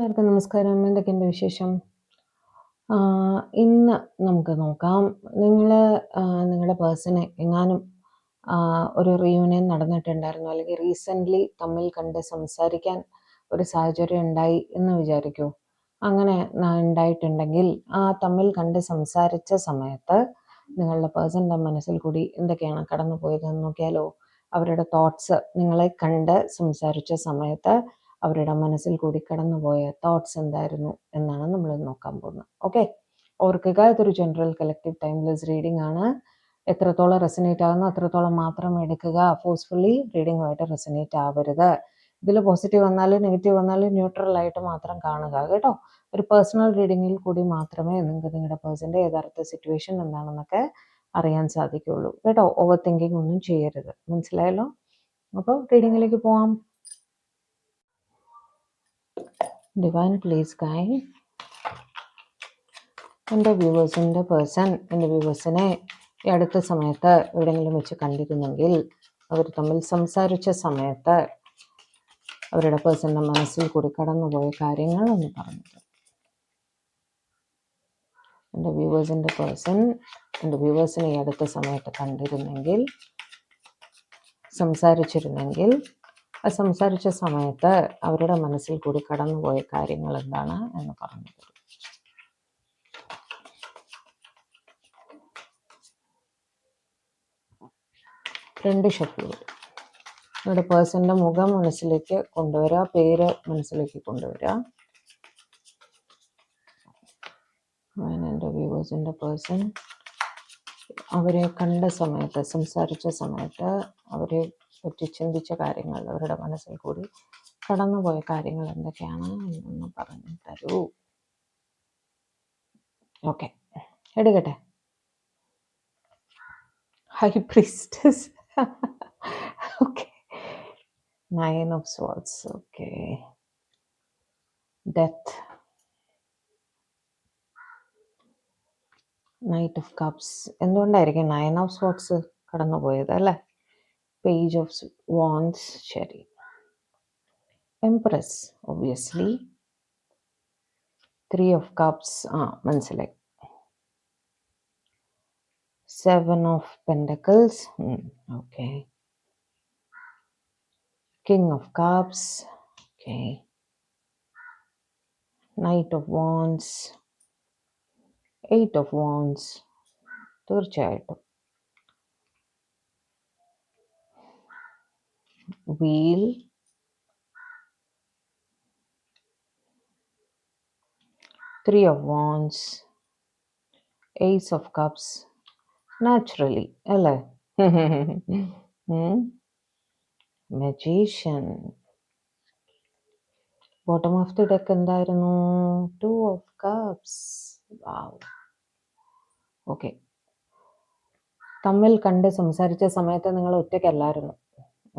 എല്ലാവർക്കും നമസ്കാരം. എന്തൊക്കെയുണ്ട് വിശേഷം? ഇന്ന് നമുക്ക് നോക്കാം. നിങ്ങളുടെ പേഴ്സണെ എങ്ങാനും ഒരു റീയൂണിയൻ നടന്നിട്ടുണ്ടായിരുന്നു, അല്ലെങ്കിൽ റീസെൻ്റ്ലി തമ്മിൽ കണ്ട് സംസാരിക്കാൻ ഒരു സാഹചര്യം ഉണ്ടായി എന്ന് വിചാരിക്കൂ. അങ്ങനെ ഉണ്ടായിട്ടുണ്ടെങ്കിൽ തമ്മിൽ കണ്ട് സംസാരിച്ച സമയത്ത് നിങ്ങളുടെ പേഴ്സൻ്റെ മനസ്സിൽ കൂടി എന്തൊക്കെയാണ് കടന്നു പോയതെന്ന് നോക്കിയാലോ. അവരുടെ തോട്ട്സ് നിങ്ങളെ കണ്ട് സംസാരിച്ച സമയത്ത് അവരുടെ മനസ്സിൽ കൂടി കടന്നുപോയ തോട്ട്സ് എന്തായിരുന്നു എന്നാണ് നമ്മൾ നോക്കാൻ പോകുന്നത്. ഓക്കെ, ഓർക്കുക, ഇതൊരു ജനറൽ കളക്റ്റീവ് ടൈംലെസ് റീഡിംഗ് ആണ്. എത്രത്തോളം റെസനേറ്റ് ആകുന്നു അത്രത്തോളം മാത്രം എടുക്കുക. ഫോഴ്സ്ഫുള്ളി റീഡിങ്ങുമായിട്ട് റെസനേറ്റ് ആവരുത്. ഇതിൽ പോസിറ്റീവ് വന്നാലും നെഗറ്റീവ് വന്നാലും ന്യൂട്രൽ ആയിട്ട് മാത്രം കാണുക കേട്ടോ. ഒരു പേഴ്സണൽ റീഡിങ്ങിൽ കൂടി മാത്രമേ നിങ്ങൾക്ക് നിങ്ങളുടെ പേഴ്സൻ്റെ യഥാർത്ഥ സിറ്റുവേഷൻ എന്താണെന്നൊക്കെ അറിയാൻ സാധിക്കുകയുള്ളൂ കേട്ടോ. ഓവർ തിങ്കിങ് ഒന്നും ചെയ്യരുത്, മനസ്സിലായല്ലോ? അപ്പോൾ റീഡിങ്ങിലേക്ക് പോവാം. ഡിവൈൻ പ്ലീസ് ഗൈഡ് എൻ്റെ വ്യൂവേഴ്സിനെ ഈ അടുത്ത സമയത്ത് എവിടെയെങ്കിലും വെച്ച് കണ്ടിരുന്നെങ്കിൽ അവർ തമ്മിൽ സംസാരിച്ച സമയത്ത് അവരുടെ പേഴ്സൻ്റെ മനസ്സിൽ കൂടി കടന്നുപോയ കാര്യങ്ങൾ ഒന്ന് പറഞ്ഞത്. എൻ്റെ വ്യൂവേഴ്സിനെ ഈ അടുത്ത സമയത്ത് കണ്ടിരുന്നെങ്കിൽ, സംസാരിച്ചിരുന്നെങ്കിൽ, സംസാരിച്ച സമയത്ത് അവരുടെ മനസ്സിൽ കൂടി കടന്നുപോയ കാര്യങ്ങൾ എന്താണ് എന്ന് പറഞ്ഞു തരും. രണ്ട് ഷഫിൾ. നിങ്ങളുടെ പേഴ്സൻ്റെ മുഖം മനസ്സിലേക്ക് കൊണ്ടുവരിക, പേര് മനസ്സിലേക്ക് കൊണ്ടുവരിക. എൻ്റെ വ്യൂവേഴ്സിൻ്റെ പേഴ്സൺ അവരെ കണ്ട സമയത്ത്, സംസാരിച്ച സമയത്ത് അവരെ പറ്റി ചിന്തിച്ച കാര്യങ്ങൾ, അവരുടെ മനസ്സിൽ കൂടി കടന്നുപോയ കാര്യങ്ങൾ എന്തൊക്കെയാണ് എന്നൊന്ന് പറഞ്ഞു തരൂ. ഓക്കെ, എടുക്കട്ടെ. High priestess. Okay, 9 of Swords. Okay, death, Knight of Cups. എന്തുകൊണ്ടായിരിക്കും 9 of Swords കടന്നുപോയത് അല്ലേ? Page of Wands, ശരി. Empress, obviously. 3 of Cups, മനസ്സിലായി. 7 of Pentacles, okay. King of Cups, okay. Knight of Wands, 8 of Wands, തീർച്ചയായിട്ടും. Wheel, Three of Wands, Ace of Cups, naturally, അല്ലേ? Magician. Bottom of the deck എന്തായിരുന്നു? 2 of Cups. Wow. Okay, തമ്മിൽ കണ്ട് സംസാരിച്ച സമയത്ത് നിങ്ങൾ ഒറ്റയ്ക്കല്ലായിരുന്നു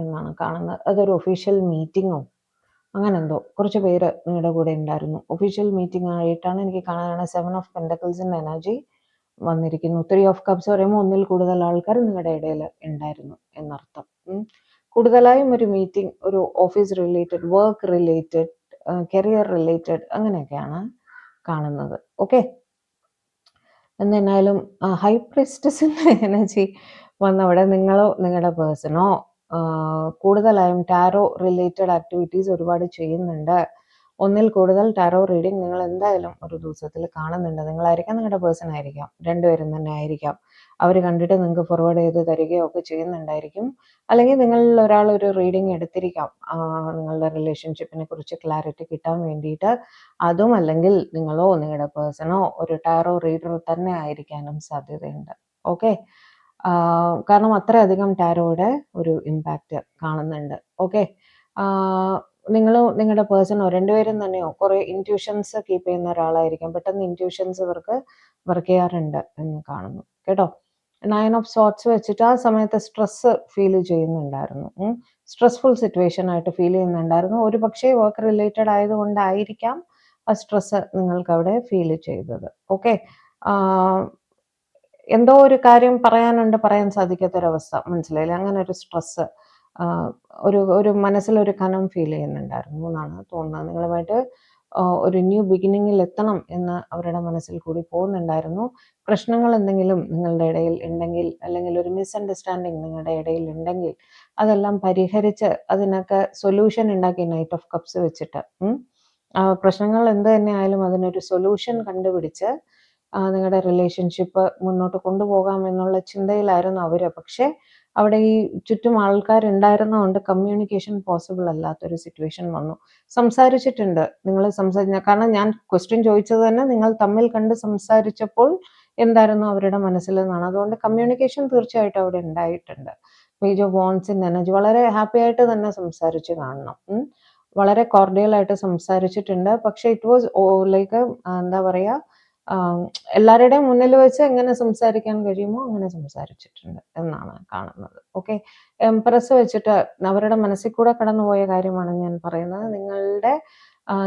എന്നാണ് കാണുന്നത്. അതൊരു ഒഫീഷ്യൽ മീറ്റിങ്ങോ അങ്ങനെ എന്തോ കുറച്ച് പേര് നിങ്ങളുടെ കൂടെ ഉണ്ടായിരുന്നു. ഒഫീഷ്യൽ മീറ്റിംഗ് ആയിട്ടാണ് എനിക്ക് കാണാനാണ്. 7 of Pentaclesൻ്റെ എനർജി വന്നിരിക്കുന്നു. 3 of Cups പറയുമ്പോൾ ഒന്നിൽ കൂടുതൽ ആൾക്കാർ നിങ്ങളുടെ ഇടയിൽ ഉണ്ടായിരുന്നു എന്നർത്ഥം. കൂടുതലായും ഒരു മീറ്റിംഗ്, ഒരു office related, work related, career related, അങ്ങനെയൊക്കെയാണ് കാണുന്നത്. ഓക്കെ, എന്തായാലും ഹൈ പ്രീസ്റ്റസിൻ്റെ എനർജി വന്നവിടെ നിങ്ങളോ നിങ്ങളുടെ പേഴ്സണോ കൂടുതലായും ടാരോ റിലേറ്റഡ് ആക്ടിവിറ്റീസ് ഒരുപാട് ചെയ്യുന്നുണ്ട്. ഒന്നിൽ കൂടുതൽ ടാരോ റീഡിംഗ് നിങ്ങൾ എന്തായാലും ഒരു ദിവസത്തിൽ കാണുന്നുണ്ട്. നിങ്ങളായിരിക്കാം, നിങ്ങളുടെ പേഴ്സൺ ആയിരിക്കാം, രണ്ടുപേരും തന്നെ ആയിരിക്കാം. അവർ കണ്ടിട്ട് നിങ്ങൾക്ക് ഫോർവേഡ് ചെയ്ത് തരികയോ ഒക്കെ ചെയ്യുന്നുണ്ടായിരിക്കും. അല്ലെങ്കിൽ നിങ്ങളിൽ ഒരാൾ ഒരു റീഡിംഗ് എടുത്തിരിക്കാം നിങ്ങളുടെ റിലേഷൻഷിപ്പിനെ കുറിച്ച് ക്ലാരിറ്റി കിട്ടാൻ വേണ്ടിയിട്ട്. അതും അല്ലെങ്കിൽ നിങ്ങളോ നിങ്ങളുടെ പേഴ്സണോ ഒരു ടാരോ റീഡർ തന്നെ ആയിരിക്കാനും സാധ്യതയുണ്ട്. ഓക്കെ, കാരണം അത്രയധികം ടാരോയുടെ ഒരു ഇമ്പാക്റ്റ് കാണുന്നുണ്ട്. ഓക്കെ, നിങ്ങളോ നിങ്ങളുടെ പേഴ്സണോ രണ്ടുപേരും തന്നെയോ കുറേ ഇൻറ്റ്യൂഷൻസ് കീപ്പ് ചെയ്യുന്ന ഒരാളായിരിക്കും. പെട്ടെന്ന് ഇൻറ്റ്യൂഷൻസ് ഇവർക്ക് വർക്ക് ചെയ്യാറുണ്ട് എന്ന് കാണുന്നു കേട്ടോ. 9 of Swords വെച്ചിട്ട് ആ സമയത്ത് സ്ട്രെസ് ഫീൽ ചെയ്യുന്നുണ്ടായിരുന്നു. സ്ട്രെസ്ഫുൾ സിറ്റുവേഷൻ ആയിട്ട് ഫീൽ ചെയ്യുന്നുണ്ടായിരുന്നു. ഒരു പക്ഷേ വർക്ക് റിലേറ്റഡ് ആയതുകൊണ്ടായിരിക്കാം ആ സ്ട്രെസ് നിങ്ങൾക്ക് അവിടെ ഫീൽ ചെയ്തത്. ഓക്കെ, എന്തോ ഒരു കാര്യം പറയാനുണ്ട്, പറയാൻ സാധിക്കാത്തൊരവസ്ഥ, മനസ്സിലായില്ലേ? അങ്ങനെ ഒരു സ്ട്രെസ്, ഒരു മനസ്സിലൊരു കനം ഫീൽ ചെയ്യുന്നുണ്ടായിരുന്നു എന്നാണ് തോന്നുന്നത്. നിങ്ങളുമായിട്ട് ഒരു ന്യൂ ബിഗിനിങ്ങിൽ എത്തണം എന്ന് അവരുടെ മനസ്സിൽ കൂടി പോകുന്നുണ്ടായിരുന്നു. പ്രശ്നങ്ങൾ എന്തെങ്കിലും നിങ്ങളുടെ ഇടയിൽ ഉണ്ടെങ്കിൽ, അല്ലെങ്കിൽ ഒരു മിസ്അണ്ടർസ്റ്റാൻഡിങ് നിങ്ങളുടെ ഇടയിൽ ഉണ്ടെങ്കിൽ, അതെല്ലാം പരിഹരിച്ച് അതിനൊക്കെ സൊല്യൂഷൻ ഉണ്ടാക്കി നൈറ്റ് ഓഫ് കപ്സ് വെച്ചിട്ട് പ്രശ്നങ്ങൾ എന്ത് തന്നെ ആയാലും അതിനൊരു സൊല്യൂഷൻ കണ്ടുപിടിച്ച് നിങ്ങളുടെ റിലേഷൻഷിപ്പ് മുന്നോട്ട് കൊണ്ടുപോകാം എന്നുള്ള ചിന്തയിലായിരുന്നു അവര്. പക്ഷേ അവിടെ ഈ ചുറ്റും ആൾക്കാരുണ്ടായിരുന്നതുകൊണ്ട് കമ്മ്യൂണിക്കേഷൻ പോസിബിൾ അല്ലാത്തൊരു സിറ്റുവേഷൻ വന്നു. സംസാരിച്ചിട്ടുണ്ട് നിങ്ങൾ കാരണം ഞാൻ ക്വസ്റ്റ്യൻ ചോദിച്ചത് തന്നെ നിങ്ങൾ തമ്മിൽ കണ്ട് സംസാരിച്ചപ്പോൾ എന്തായിരുന്നു അവരുടെ മനസ്സിൽ എന്നാണ്. അതുകൊണ്ട് കമ്മ്യൂണിക്കേഷൻ തീർച്ചയായിട്ടും അവിടെ ഉണ്ടായിട്ടുണ്ട്. Page of wands in energy വളരെ ഹാപ്പി ആയിട്ട് തന്നെ സംസാരിച്ച് കാണണം. വളരെ കോർഡിയലായിട്ട് സംസാരിച്ചിട്ടുണ്ട്. പക്ഷേ ഇറ്റ് വാസ് ലൈക്ക് എന്താ പറയുക, എല്ലാവരുടെയും മുന്നിൽ വെച്ച് എങ്ങനെ സംസാരിക്കാൻ കഴിയുമോ അങ്ങനെ സംസാരിച്ചിട്ടുണ്ട് എന്നാണ് കാണുന്നത്. ഓക്കെ, എംപ്രസ് വെച്ചിട്ട് അവരുടെ മനസ്സിൽ കൂടെ കടന്നുപോയ കാര്യമാണ് ഞാൻ പറയുന്നത്.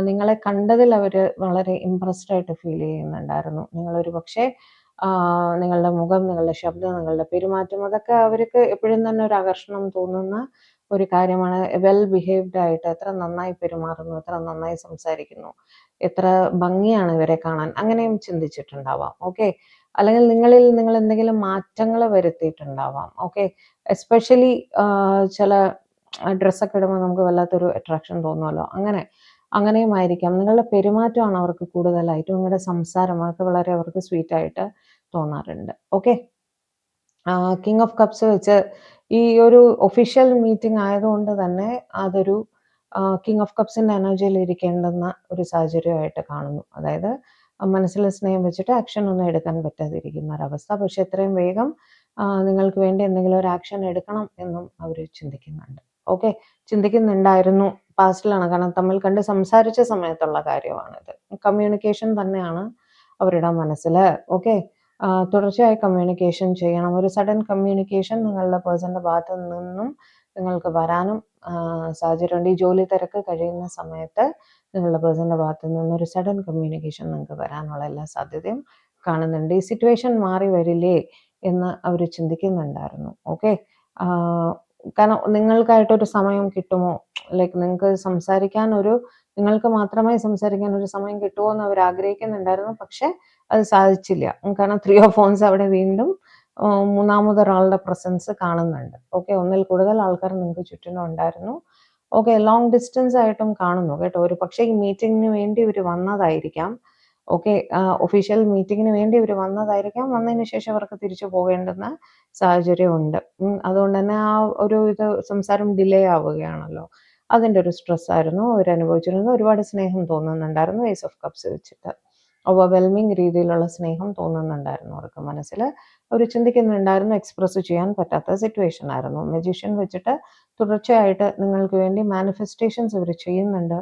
നിങ്ങളെ കണ്ടതിൽ അവർ വളരെ ഇംപ്രസ്ഡ് ആയിട്ട് ഫീൽ ചെയ്യുന്നുണ്ടായിരുന്നു. നിങ്ങളൊരു പക്ഷേ നിങ്ങളുടെ മുഖം, നിങ്ങളുടെ ശബ്ദം, നിങ്ങളുടെ പെരുമാറ്റം, അതൊക്കെ അവർക്ക് എപ്പോഴും തന്നെ ഒരു ആകർഷണം തോന്നുന്ന ഒരു കാര്യമാണ്. വെൽ ബിഹേവ്ഡ് ആയിട്ട് എത്ര നന്നായി പെരുമാറുന്നു, എത്ര നന്നായി സംസാരിക്കുന്നു, എത്ര ഭംഗിയാണ് ഇവരെ കാണാൻ, അങ്ങനെയും ചിന്തിച്ചിട്ടുണ്ടാവാം. ഓക്കെ, അല്ലെങ്കിൽ നിങ്ങൾ എന്തെങ്കിലും മാറ്റങ്ങൾ വരുത്തിയിട്ടുണ്ടാവാം. ഓക്കെ, എസ്പെഷ്യലി ചില ഡ്രസ്സൊക്കെ ഇടുമ്പോൾ നമുക്ക് വല്ലാത്തൊരു അട്രാക്ഷൻ തോന്നുമല്ലോ, അങ്ങനെയും ആയിരിക്കാം. നിങ്ങളുടെ പെരുമാറ്റമാണ് അവർക്ക് കൂടുതലായിട്ടും, നിങ്ങളുടെ സംസാരം അതൊക്കെ വളരെ അവർക്ക് സ്വീറ്റ് ആയിട്ട് തോന്നാറുണ്ട്. ഓക്കെ, കിങ് ഓഫ് കപ്സ് വെച്ച് ഈ ഒരു ഒഫീഷ്യൽ മീറ്റിംഗ് ആയതുകൊണ്ട് തന്നെ അതൊരു കിങ് ഓഫ് കപ്സിന്റെ എനർജിയിൽ ഇരിക്കേണ്ടുന്ന ഒരു സാഹചര്യമായിട്ട് കാണുന്നു. അതായത് മനസ്സിൽ സ്നേഹം വെച്ചിട്ട് ആക്ഷൻ ഒന്നും എടുക്കാൻ പറ്റാതിരിക്കുന്ന ഒരവസ്ഥ. പക്ഷെ എത്രയും വേഗം നിങ്ങൾക്ക് വേണ്ടി എന്തെങ്കിലും ഒരു ആക്ഷൻ എടുക്കണം എന്നും അവർ ചിന്തിക്കുന്നുണ്ട്. ഓക്കെ, ചിന്തിക്കുന്നുണ്ടായിരുന്നു. പാസ്റ്റിലാണ്, കാരണം തമ്മിൽ കണ്ട് സംസാരിച്ച സമയത്തുള്ള കാര്യമാണിത്. കമ്മ്യൂണിക്കേഷൻ തന്നെയാണ് അവരുടെ മനസ്സിൽ. ഓക്കെ, തുടർച്ചയായി കമ്മ്യൂണിക്കേഷൻ ചെയ്യണം. ഒരു സഡൻ കമ്മ്യൂണിക്കേഷൻ നിങ്ങളുടെ പേഴ്സന്റെ ഭാഗത്തു നിന്നും നിങ്ങൾക്ക് വരാനും സാഹചര്യമുണ്ട്. ഈ ജോലി തിരക്ക് കഴിയുന്ന സമയത്ത് നിങ്ങളുടെ പേഴ്സന്റെ ഭാഗത്തു നിന്നും ഒരു സഡൻ കമ്മ്യൂണിക്കേഷൻ നിങ്ങൾക്ക് വരാനുള്ള എല്ലാ സാധ്യതയും കാണുന്നുണ്ട്. ഈ സിറ്റുവേഷൻ മാറി വരില്ലേ എന്ന് അവർ ചിന്തിക്കുന്നുണ്ടായിരുന്നു. ഓക്കെ, കാരണം നിങ്ങൾക്കായിട്ടൊരു സമയം കിട്ടുമോ, ലൈക്ക് നിങ്ങൾക്ക് മാത്രമായി സംസാരിക്കാൻ ഒരു സമയം കിട്ടുമോ എന്ന് അവർ ആഗ്രഹിക്കുന്നുണ്ടായിരുന്നു. പക്ഷെ അത് സാധിച്ചില്ല. കാരണം 3 ഓഫ് വോൺസ് അവിടെ വീണ്ടും മൂന്നാമതൊരാളുടെ പ്രസൻസ് കാണുന്നുണ്ട്. ഓക്കെ, ഒന്നിൽ കൂടുതൽ ആൾക്കാർ നിങ്ങൾക്ക് ചുറ്റിനും ഉണ്ടായിരുന്നു. ഓക്കെ, ലോങ് ഡിസ്റ്റൻസ് ആയിട്ടും കാണുന്നു കേട്ടോ. ഒരു പക്ഷേ ഈ മീറ്റിങ്ങിന് വേണ്ടി ഇവർ വന്നതായിരിക്കാം. ഓക്കെ, ഒഫീഷ്യൽ മീറ്റിങ്ങിന് വേണ്ടി ഇവർ വന്നതായിരിക്കാം. വന്നതിന് ശേഷം അവർക്ക് തിരിച്ചു പോകേണ്ടുന്ന സാഹചര്യമുണ്ട്. അതുകൊണ്ട് തന്നെ ആ ഒരു സംസാരം ഡിലേ ആവുകയാണല്ലോ, അതിൻ്റെ ഒരു സ്ട്രെസ് ആയിരുന്നു അവർ അനുഭവിച്ചിരുന്നത്. ഒരുപാട് സ്നേഹം തോന്നുന്നുണ്ടായിരുന്നു ഏസ് ഓഫ് കപ്സ് വെച്ചിട്ട്. ഓവർവെൽമിങ് രീതിയിലുള്ള സ്നേഹം തോന്നുന്നുണ്ടായിരുന്നു അവർക്ക് മനസ്സിൽ. അവർ ചിന്തിക്കുന്നുണ്ടായിരുന്നു, എക്സ്പ്രസ് ചെയ്യാൻ പറ്റാത്ത സിറ്റുവേഷൻ ആയിരുന്നു. മജീഷ്യൻ വെച്ചിട്ട് തുടർച്ചയായിട്ട് നിങ്ങൾക്ക് വേണ്ടി മാനിഫെസ്റ്റേഷൻസ് ഇവർ ചെയ്യുന്നുണ്ട്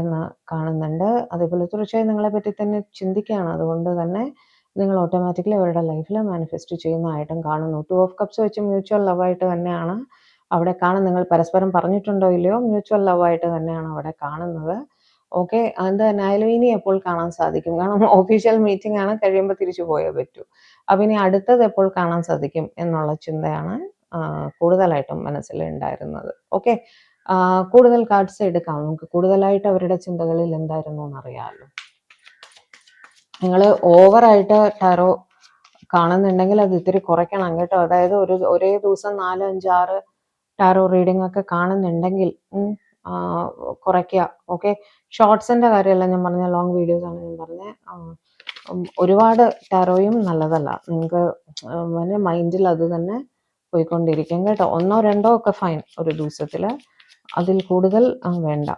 എന്ന് കാണുന്നുണ്ട്. അതേപോലെ തുടർച്ചയായി നിങ്ങളെ പറ്റി തന്നെ ചിന്തിക്കുകയാണ്. അതുകൊണ്ട് തന്നെ നിങ്ങൾ ഓട്ടോമാറ്റിക്കലി അവരുടെ ലൈഫിൽ മാനിഫെസ്റ്റ് ചെയ്യുന്നതായിട്ടും കാണുന്നു. 2 ഓഫ് കപ്സ് വെച്ച് മ്യൂച്വൽ ലവായിട്ട് തന്നെയാണ് അവിടെ കാണുന്നത്. നിങ്ങൾ പരസ്പരം പറഞ്ഞിട്ടുണ്ടോ ഇല്ലയോ, മ്യൂച്വൽ ലവായിട്ട് തന്നെയാണ് അവിടെ കാണുന്നത്. ഓക്കെ, എന്ത് തന്നെ ആയാലും ഇനി എപ്പോൾ കാണാൻ സാധിക്കും, കാരണം ഒഫീഷ്യൽ മീറ്റിംഗ് ആണ്, കഴിയുമ്പോൾ തിരിച്ചു പോയേ പറ്റൂ. അപ്പം ഇനി അടുത്തത് എപ്പോൾ കാണാൻ സാധിക്കും എന്നുള്ള ചിന്തയാണ് കൂടുതലായിട്ടും മനസ്സിലുണ്ടായിരുന്നത്. ഓക്കെ, കൂടുതൽ കാർഡ്സ് എടുക്കാം നമുക്ക്. കൂടുതലായിട്ട് അവരുടെ ചിന്തകളിൽ എന്തായിരുന്നു എന്നറിയാമല്ലോ. നിങ്ങൾ ഓവറായിട്ട് ടാരോ കാണുന്നുണ്ടെങ്കിൽ അത് ഇത്തിരി കുറയ്ക്കണം കേട്ടോ. അതായത് ഒരേ ദിവസം 4, 5, 6 ടാരോ റീഡിംഗ് ഒക്കെ കാണുന്നുണ്ടെങ്കിൽ കുറയ്ക്കുക. ഓക്കെ, ഷോർട്സിന്റെ കാര്യമല്ല ഞാൻ പറഞ്ഞ, ലോങ് വീഡിയോസ് ആണ് ഞാൻ പറഞ്ഞത്. ഒരുപാട് ടാരോയും നല്ലതല്ല. നിങ്ങൾക്ക് മൈൻഡിൽ അത് തന്നെ പോയിക്കൊണ്ടിരിക്കും കേട്ടോ. 1, 2 ഒക്കെ ഫൈൻ ഒരു ദിവസത്തിൽ, അതിൽ കൂടുതൽ വേണ്ട.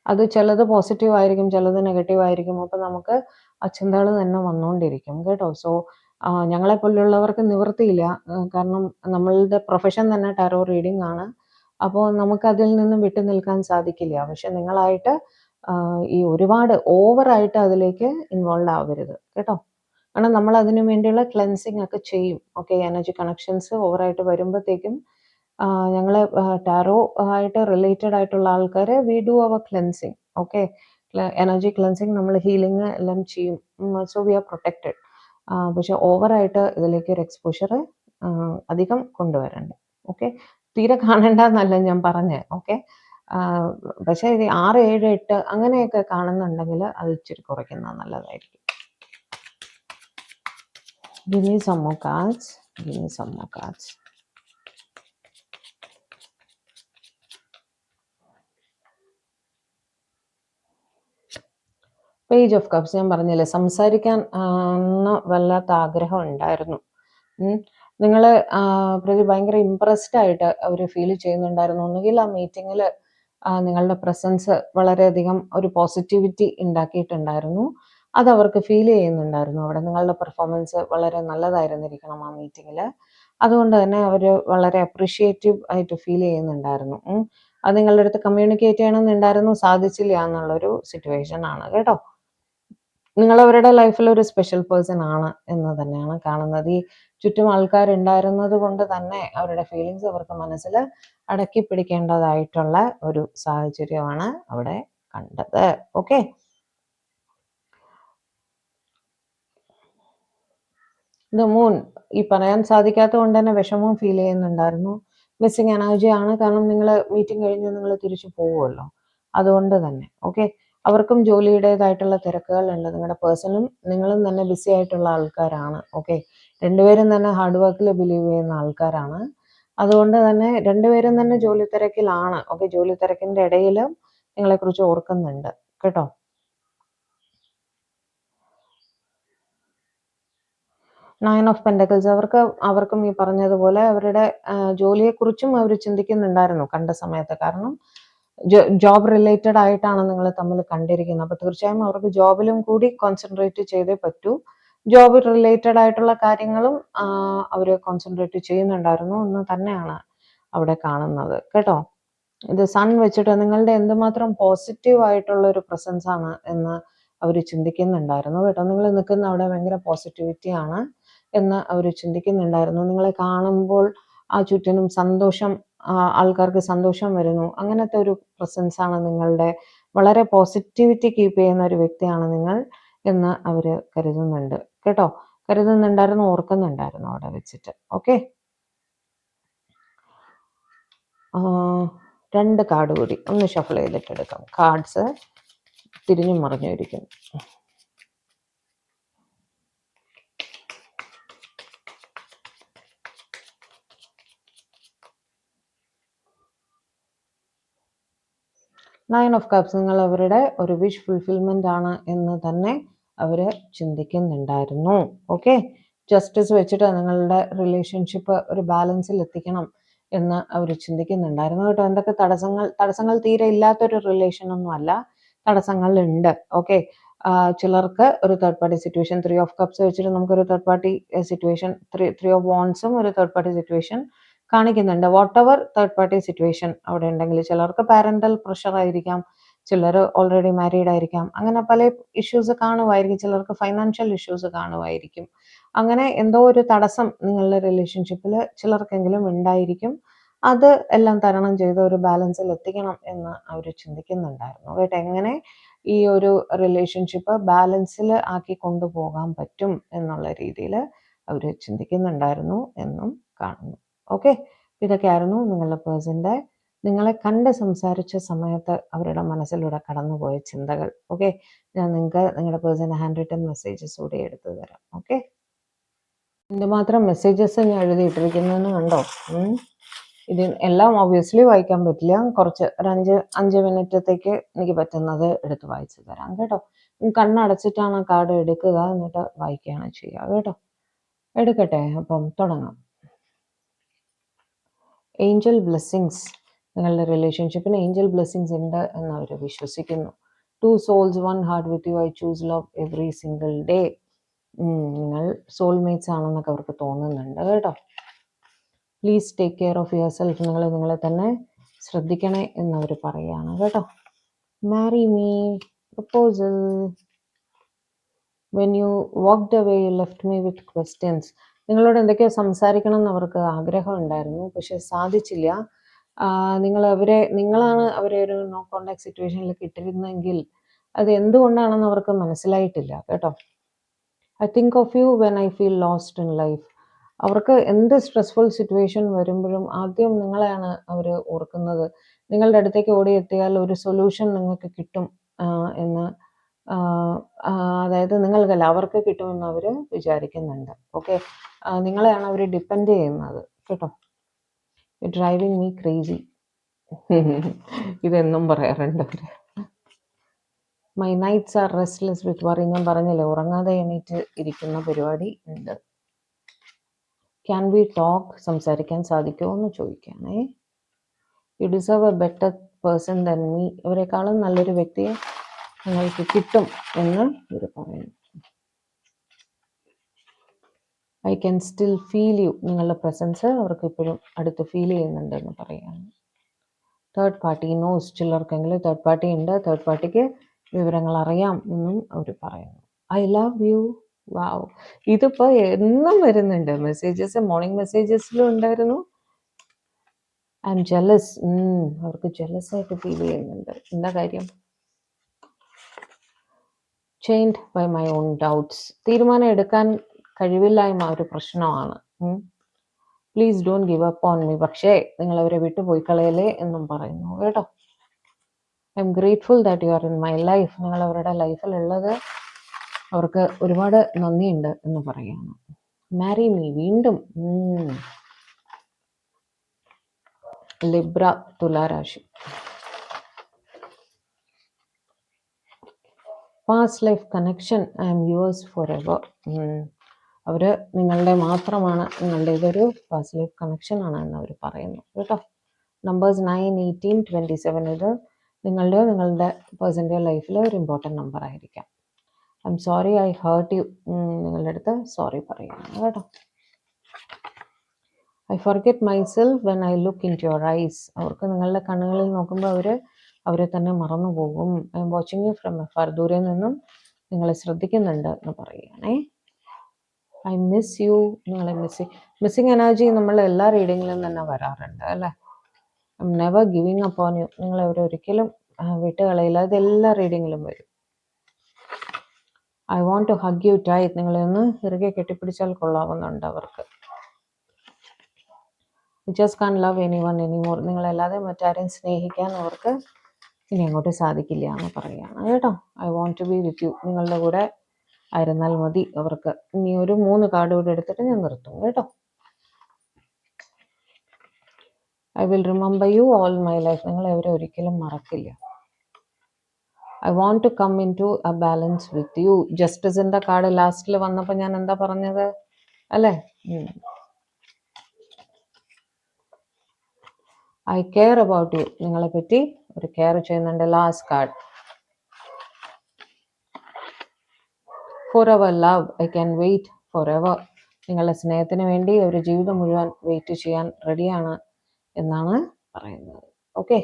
അത് ചിലത് പോസിറ്റീവ് ആയിരിക്കും, ചിലത് നെഗറ്റീവ് ആയിരിക്കും. അപ്പം നമുക്ക് ആ ചിന്തകൾ തന്നെ വന്നുകൊണ്ടിരിക്കും കേട്ടോ. സോ ഞങ്ങളെപ്പോലുള്ളവർക്ക് നിവൃത്തിയില്ല, കാരണം നമ്മളുടെ പ്രൊഫഷൻ തന്നെ ടാരോ റീഡിംഗ് ആണ്. അപ്പോൾ നമുക്കതിൽ നിന്നും വിട്ടു നിൽക്കാൻ സാധിക്കില്ല. പക്ഷെ നിങ്ങളായിട്ട് ഈ ഒരുപാട് ഓവറായിട്ട് അതിലേക്ക് ഇൻവോൾവ് ആവരുത് കേട്ടോ. കാരണം നമ്മൾ അതിനു വേണ്ടിയുള്ള ക്ലെൻസിങ് ഒക്കെ ചെയ്യും. ഓക്കെ, എനർജി കണക്ഷൻസ് ഓവറായിട്ട് വരുമ്പോഴത്തേക്കും ഞങ്ങൾ ടാരോ ആയിട്ട് റിലേറ്റഡ് ആയിട്ടുള്ള ആൾക്കാർ we do our cleansing. Okay, energy cleansing, നമ്മൾ ഹീലിംഗ് എല്ലാം ചെയ്യും. So we are protected. പക്ഷെ ഓവറായിട്ട് ഇതിലേക്ക് ഒരു എക്സ്പോഷർ അധികം കൊണ്ടുവരണ്ട. ഓക്കെ, തീരെ കാണണ്ട എന്നല്ല ഞാൻ പറഞ്ഞത്. ഓക്കെ, പക്ഷേ ഇത് 6, 7, 8 അങ്ങനെയൊക്കെ കാണുന്നുണ്ടെങ്കിൽ അത് ഇച്ചിരി കുറയ്ക്കുന്നത് നല്ലതായിരിക്കും. Give me some more cards. Give me some more cards. Page of cups. ഞാൻ പറഞ്ഞില്ലേ, സംസാരിക്കാൻ വല്ലാത്ത ആഗ്രഹം ഉണ്ടായിരുന്നു. നിങ്ങൾ പ്രതി ഭയങ്കര ഇംപ്രസ്ഡ് ആയിട്ട് അവർ ഫീൽ ചെയ്യുന്നുണ്ടായിരുന്നു. ഒന്നുകിൽ ആ മീറ്റിങ്ങിൽ നിങ്ങളുടെ പ്രസൻസ് വളരെയധികം ഒരു പോസിറ്റിവിറ്റി ഉണ്ടാക്കിയിട്ടുണ്ടായിരുന്നു. അത് അവർക്ക് ഫീൽ ചെയ്യുന്നുണ്ടായിരുന്നു. അവിടെ നിങ്ങളുടെ പെർഫോമൻസ് വളരെ നല്ലതായിരുന്നിരിക്കണം ആ മീറ്റിങ്ങിൽ. അതുകൊണ്ട് തന്നെ അവർ വളരെ അപ്രീഷിയേറ്റീവ് ആയിട്ട് ഫീൽ ചെയ്യുന്നുണ്ടായിരുന്നു. അത് നിങ്ങളുടെ അടുത്ത് കമ്മ്യൂണിക്കേറ്റ് ചെയ്യണമെന്നുണ്ടായിരുന്നു, സാധിച്ചില്ല എന്നുള്ളൊരു സിറ്റുവേഷൻ ആണ് കേട്ടോ. നിങ്ങൾ അവരുടെ ലൈഫിൽ ഒരു സ്പെഷ്യൽ പേഴ്സൺ ആണ് എന്ന് തന്നെയാണ് കാണുന്നത്. ഈ ചുറ്റും ആൾക്കാരുണ്ടായിരുന്നത് കൊണ്ട് തന്നെ അവരുടെ ഫീലിങ്സ് അവർക്ക് മനസ്സിൽ അടക്കി പിടിക്കേണ്ടതായിട്ടുള്ള ഒരു സാഹചര്യമാണ് അവിടെ കണ്ടത്. Okay, the moon. ഈ പറയാൻ സാധിക്കാത്തത് കൊണ്ട് തന്നെ വിഷമവും ഫീൽ ചെയ്യുന്നുണ്ടായിരുന്നു. മിസ്സിങ് എനർജി ആണ്, കാരണം നിങ്ങൾ മീറ്റിംഗ് കഴിഞ്ഞ് നിങ്ങൾ തിരിച്ചു പോവുമല്ലോ, അതുകൊണ്ട് തന്നെ. ഓക്കെ, അവർക്കും ജോലിയുടേതായിട്ടുള്ള തിരക്കുകളുണ്ട്. നിങ്ങളുടെ പേഴ്സണും നിങ്ങളും തന്നെ ബിസി ആയിട്ടുള്ള ആൾക്കാരാണ്. ഓക്കെ, രണ്ടുപേരും തന്നെ ഹാർഡ് വർക്കിൽ ബിലീവ് ചെയ്യുന്ന ആൾക്കാരാണ്. അതുകൊണ്ട് തന്നെ രണ്ടുപേരും തന്നെ ജോലി തിരക്കിലാണ്. ഓക്കെ, ജോലി തിരക്കിന്റെ ഇടയിലും നിങ്ങളെക്കുറിച്ച് ഓർക്കുന്നുണ്ട് കേട്ടോ. Nine of pentacles. അവർക്കും ഈ പറഞ്ഞതുപോലെ അവരുടെ ജോലിയെക്കുറിച്ചും അവർ ചിന്തിക്കുന്നുണ്ടായിരുന്നു കണ്ട സമയത്ത്. കാരണം ജോബ് റിലേറ്റഡ് ആയിട്ടാണ് നിങ്ങൾ തമ്മിൽ കണ്ടിരിക്കുന്നത്. അപ്പോൾ തീർച്ചയായും അവർക്ക് ജോബിലും കൂടി കോൺസെൻട്രേറ്റ് ചെയ്തേ പറ്റൂ. ജോബ് റിലേറ്റഡ് ആയിട്ടുള്ള കാര്യങ്ങളും അവർ കോൺസെൻട്രേറ്റ് ചെയ്യുന്നുണ്ടായിരുന്നു എന്ന് തന്നെയാണ് അവിടെ കാണുന്നത് കേട്ടോ. ഇത് സൺ വെച്ചിട്ട് നിങ്ങളുടെ എന്തുമാത്രം പോസിറ്റീവ് ആയിട്ടുള്ള ഒരു പ്രസൻസ് ആണ് എന്ന് അവർ ചിന്തിക്കുന്നുണ്ടായിരുന്നു കേട്ടോ. നിങ്ങൾ നിൽക്കുന്ന അവിടെ ഭയങ്കര പോസിറ്റിവിറ്റി ആണ് എന്ന് അവർ ചിന്തിക്കുന്നുണ്ടായിരുന്നു. നിങ്ങളെ കാണുമ്പോൾ ആ ചുറ്റിനും സന്തോഷം, ആൾക്കാർക്ക് സന്തോഷം വരുന്നു. അങ്ങനത്തെ ഒരു പ്രസൻസ് ആണ് നിങ്ങളുടെ. വളരെ പോസിറ്റിവിറ്റി കീപ്പ് ചെയ്യുന്ന ഒരു വ്യക്തിയാണ് നിങ്ങൾ എന്ന് അവർ കരുതുന്നുണ്ട് കേട്ടോ. കരുതുന്നുണ്ടായിരുന്നു, ഓർക്കുന്നുണ്ടായിരുന്നു അവിടെ വെച്ചിട്ട്. ഓക്കെ, 2 കാർഡ് കൂടി ഒന്ന് ഷഫിൾ ചെയ്തിട്ട് എടുക്കാം. കാർഡ്സ് തിരിഞ്ഞും മറിഞ്ഞും ഇരിക്കുന്നു. Nine of cups. നിങ്ങൾ അവരുടെ ഒരു വിഷ് ഫുൾഫിൽമെന്റ് ആണ് എന്ന് തന്നെ അവർ ചിന്തിക്കുന്നുണ്ടായിരുന്നു. ഓക്കെ, ജസ്റ്റിസ് വെച്ചിട്ട് നിങ്ങളുടെ റിലേഷൻഷിപ്പ് ഒരു ബാലൻസിൽ എത്തിക്കണം എന്ന് അവർ ചിന്തിക്കുന്നുണ്ടായിരുന്നു കേട്ടോ. എന്തൊക്കെ തടസ്സങ്ങൾ തീരെ ഇല്ലാത്തൊരു റിലേഷൻ ഒന്നും അല്ല, തടസ്സങ്ങൾ ഉണ്ട്. ഓക്കെ, ചിലർക്ക് ഒരു third party situation. 3 of cups വെച്ചിട്ട് നമുക്കൊരു തേർഡ് പാർട്ടി സിറ്റുവേഷൻ, 3 ഓഫ് വാണ്ട്സും ഒരു തേർഡ് പാർട്ടി സിറ്റുവേഷൻ കാണിക്കുന്നുണ്ട്. What ever third party situation അവിടെ ഉണ്ടെങ്കിൽ, ചിലർക്ക് പാരന്റൽ പ്രഷർ ആയിരിക്കാം, ചിലർ ഓൾറെഡി മാരീഡ് ആയിരിക്കാം, അങ്ങനെ പല ഇഷ്യൂസ് കാണുമായിരിക്കും. ചിലർക്ക് ഫൈനാൻഷ്യൽ ഇഷ്യൂസ് കാണുമായിരിക്കും. അങ്ങനെ എന്തോ ഒരു തടസ്സം നിങ്ങളുടെ റിലേഷൻഷിപ്പിൽ ചിലർക്കെങ്കിലും ഉണ്ടായിരിക്കും. അത് എല്ലാം തരണം ചെയ്ത് ഒരു ബാലൻസിൽ എത്തിക്കണം എന്ന് അവർ ചിന്തിക്കുന്നുണ്ടായിരുന്നു കേട്ടോ. എങ്ങനെ ഈ ഒരു റിലേഷൻഷിപ്പ് ബാലൻസിൽ ആക്കി കൊണ്ടുപോകാൻ പറ്റും എന്നുള്ള രീതിയിൽ അവർ ചിന്തിക്കുന്നുണ്ടായിരുന്നു എന്നും കാണുന്നു. ഓക്കെ, ഇതൊക്കെയായിരുന്നു നിങ്ങളുടെ പേഴ്സൻ്റെ നിങ്ങളെ കണ്ട് സംസാരിച്ച സമയത്ത് അവരുടെ മനസ്സിലൂടെ കടന്നുപോയ ചിന്തകൾ. ഓക്കെ, ഞാൻ നിങ്ങൾക്ക് നിങ്ങളുടെ പേഴ്സൻ്റെ ഹാൻഡ് റിട്ടൺ മെസ്സേജസ് കൂടി എടുത്തു തരാം. ഓക്കെ, എന്തുമാത്രം മെസ്സേജസ് ഞാൻ എഴുതിയിട്ടിരിക്കുന്നതെന്ന് കണ്ടോ. ഇത് എല്ലാം ഒബ്വിയസ്ലി വായിക്കാൻ പറ്റില്ല. കുറച്ച് ഒരു 5 മിനിറ്റത്തേക്ക് എനിക്ക് പറ്റുന്നത് എടുത്ത് വായിച്ചു തരാം കേട്ടോ. കണ്ണടച്ചിട്ടാണ് കാർഡ് എടുക്കുക, എന്നിട്ട് വായിക്കുകയാണ് ചെയ്യുക കേട്ടോ. എടുക്കട്ടെ, അപ്പം തുടങ്ങാം. Angel blessings. നിങ്ങളുടെ റിലേഷൻഷിപ്പിന് ഏഞ്ചൽ ബ്ലെസ്സിങ്സ് ഉണ്ട് എന്ന് അവർ വിശ്വസിക്കുന്നു. 2 souls 1 heart with you, I choose love every single day. നിങ്ങൾ സോൾമേറ്റ്സ് ആണെന്നൊക്കെ അവർക്ക് തോന്നുന്നുണ്ട് കേട്ടോ. Please take care of your self. നിങ്ങൾ നിങ്ങളെ തന്നെ ശ്രദ്ധിക്കണേ എന്നവർ പറയുകയാണ് കേട്ടോ. Marry me. Proposal. When you walked away U left me with questions. നിങ്ങളോട് എന്തൊക്കെയോ സംസാരിക്കണം എന്ന് അവർക്ക് ആഗ്രഹം ഉണ്ടായിരുന്നു, പക്ഷെ സാധിച്ചില്ല. നിങ്ങളാണ് അവരെ ഒരു നോ കോണ്ടാക്ട് സിറ്റുവേഷനിലേക്ക് ഇട്ടിരുന്നെങ്കിൽ അത് എന്തുകൊണ്ടാണെന്ന് അവർക്ക് മനസ്സിലായിട്ടില്ല കേട്ടോ. I think of you when I feel lost in life. അവർക്ക് എന്ത് സ്ട്രെസ്ഫുൾ സിറ്റുവേഷൻ വരുമ്പോഴും ആദ്യം നിങ്ങളെയാണ് അവർ ഓർക്കുന്നത്. നിങ്ങളുടെ അടുത്തേക്ക് ഓടിയെത്തിയാൽ ഒരു സൊല്യൂഷൻ നിങ്ങൾക്ക് കിട്ടും എന്ന് അതായത് നിങ്ങൾക്കല്ല അവർക്ക് കിട്ടുമെന്ന് അവർ വിചാരിക്കുന്നുണ്ട്. ഓക്കെ, നിങ്ങളെയാണ് അവർ ഡിപ്പെൻഡ് ചെയ്യുന്നത് കേട്ടോ. ഡ്രൈവിങ് മീ ക്രേസി ഇതെന്നും പറയാറുണ്ട് അവർ. My nights are restless with worry. ഞാൻ പറഞ്ഞില്ലേ, ഉറങ്ങാതെ എണീറ്റ് ഇരിക്കുന്ന പരിപാടി ഉണ്ട്. ക്യാൻ വി ടോക്ക്, സംസാരിക്കാൻ സാധിക്കുമോ എന്ന് ചോദിക്കുകയാണേ. You deserve a better person than me. ഇവരെക്കാളും നല്ലൊരു വ്യക്തിയെ നിങ്ങൾക്ക് കിട്ടും എന്ന് ഇവർ പറയുന്നു. I can still feel you. നിങ്ങളുടെ പ്രസൻസ് അവർക്ക് ഇപ്പോഴും അടുത്ത് ഫീൽ ചെയ്യുന്നുണ്ട് എന്ന് പറയുകയാണ്. Third party knows. ചിലർക്കെങ്കിലും തേർഡ് പാർട്ടി ഉണ്ട്. തേർഡ് പാർട്ടിക്ക് വിവരങ്ങൾ അറിയാം എന്നും അവർ പറയുന്നു. I love you. വാവ്, ഇതിപ്പോ എന്നും വരുന്നുണ്ട് മെസ്സേജസ്. മോർണിംഗ് മെസ്സേജസിലും ഉണ്ടായിരുന്നു. I'm jealous. അവർക്ക് ജെലസ് ആയിട്ട് ഫീൽ ചെയ്യുന്നുണ്ട്. എന്താ കാര്യം? Chained by my own doubts. തീരുമാനം എടുക്കാൻ കഴിവില്ലായ്മ ഒരു പ്രശ്നമാണ്. Please don't give up on me. പക്ഷേ നിങ്ങൾ അവരെ വിട്ടുപോയി കളയലേ എന്നും പറയുന്നു കേട്ടോ. I'm grateful that you are in my life. നിങ്ങൾ അവരുടെ ലൈഫിലുള്ളത് അവർക്ക് ഒരുപാട് നന്ദിയുണ്ട് എന്ന് പറയുന്നു. Marry me. വീണ്ടും ലിബ്ര, തുലാരാശി. Past life connection. I'm yours forever. അവർ നിങ്ങളുടെ മാത്രമാണ്. നിങ്ങളുടെ ഇതൊരു പാസ്റ്റ് ലൈഫ് കണക്ഷൻ ആണ് എന്ന് അവർ പറയുന്നു കേട്ടോ. നമ്പേഴ്സ് 9, 18, 27 ഇത് നിങ്ങളുടെയോ നിങ്ങളുടെ പേഴ്സൻ്റെയോ ലൈഫിലെ ഒരു ഇമ്പോർട്ടൻറ്റ് നമ്പർ ആയിരിക്കാം. I'm sorry I hurt you. നിങ്ങളുടെ അടുത്ത് സോറി പറയുന്നു കേട്ടോ. I forget myself when I look into your eyes. അവർക്ക് നിങ്ങളുടെ കണ്ണുകളിൽ നോക്കുമ്പോൾ അവരെ തന്നെ മറന്നു പോകും. I'm watching you from afar. ദൂരെ നിന്നും നിങ്ങളെ ശ്രദ്ധിക്കുന്നുണ്ട് എന്ന് പറയുകയാണേ. I miss you. നിങ്ങളെ മിസ്സിങ് എനർജി നമ്മൾ എല്ലാ റീഡിങ്ങിലും തന്നെ വരാറുണ്ട് അല്ലേ. I'm never giving up on you. നിങ്ങളെ ഒരിക്കലും വിട്ടുകളയില്ല. ഇത് എല്ലാ റീഡിങ്ങിലും വരും. I want to hug you tight. നിങ്ങളെ ഒന്ന് ഇറുകെ കെട്ടിപ്പിടിച്ചാൽ കൊള്ളാവുന്നുണ്ട് അവർക്ക്. Just can love anyone anymore. നിങ്ങളല്ലാതെ മറ്റാരെയും സ്നേഹിക്കാൻ അവർക്ക് ഇനി അങ്ങോട്ട് സാധിക്കില്ല എന്ന് പറയുകയാണ് കേട്ടോ. I want to be with you. നിങ്ങളുടെ കൂടെ ആയിരുന്നാൽ മതി അവർക്ക്. ഇനി ഒരു 3 കാർഡ് കൂടെ എടുത്തിട്ട് ഞാൻ നിർത്തും കേട്ടോ. I will remember you all my life. നിങ്ങളെ അവരെ ഒരിക്കലും മറക്കില്ല. I want to come into a balance with you. ജസ്റ്റിസിന്റെ കാർഡ് ലാസ്റ്റിൽ വന്നപ്പോൾ ഞാൻ എന്താ പറഞ്ഞത് അല്ലേ. I care about you. നിങ്ങളെ പറ്റി ഒരു കെയർ ചെയ്യുന്നുണ്ട്. Last card forever love. I can wait forever. നിങ്ങളുടെ സ്നേഹത്തിന് വേണ്ടി ഒരു ജീവിതം മുഴുവൻ വെയിറ്റ് ചെയ്യാൻ റെഡിയാണ് എന്നാണ് പറയുന്നത്. ഓക്കെ,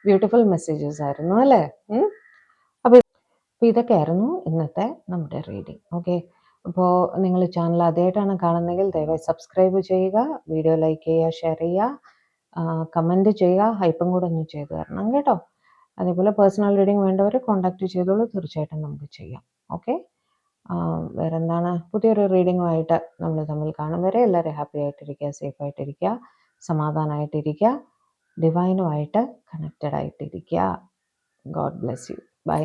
ബ്യൂട്ടിഫുൾ മെസ്സേജസ് ആയിരുന്നു അല്ലേ. അപ്പോൾ ഇതൊക്കെയായിരുന്നു ഇന്നത്തെ നമ്മുടെ റീഡിങ്. ഓക്കെ, അപ്പോൾ നിങ്ങൾ ചാനൽ ആദ്യമായിട്ടാണ് കാണുന്നതെങ്കിൽ ദയവായി സബ്സ്ക്രൈബ് ചെയ്യുക, വീഡിയോ ലൈക്ക് ചെയ്യുക, ഷെയർ ചെയ്യുക, കമൻറ്റ് ചെയ്യുക, ഹൈപ്പും കൂടെ ഒന്ന് ചെയ്ത് തരണം കേട്ടോ. അതേപോലെ പേഴ്സണൽ റീഡിങ് വേണ്ടവർ കോൺടാക്റ്റ് ചെയ്തോളൂ, തീർച്ചയായിട്ടും നമുക്ക് ചെയ്യാം. ഓക്കെ, വേറെ എന്താണ്, പുതിയൊരു റീഡിങ്ങുമായിട്ട് നമ്മൾ തമ്മിൽ കാണും വരെ എല്ലാവരും ഹാപ്പി ആയിട്ടിരിക്കുക, സേഫ് ആയിട്ടിരിക്കുക, സമാധാനമായിട്ടിരിക്കുക, ഡിവൈനുമായിട്ട് കണക്റ്റഡ് ആയിട്ടിരിക്കുക. God bless you. ബൈ.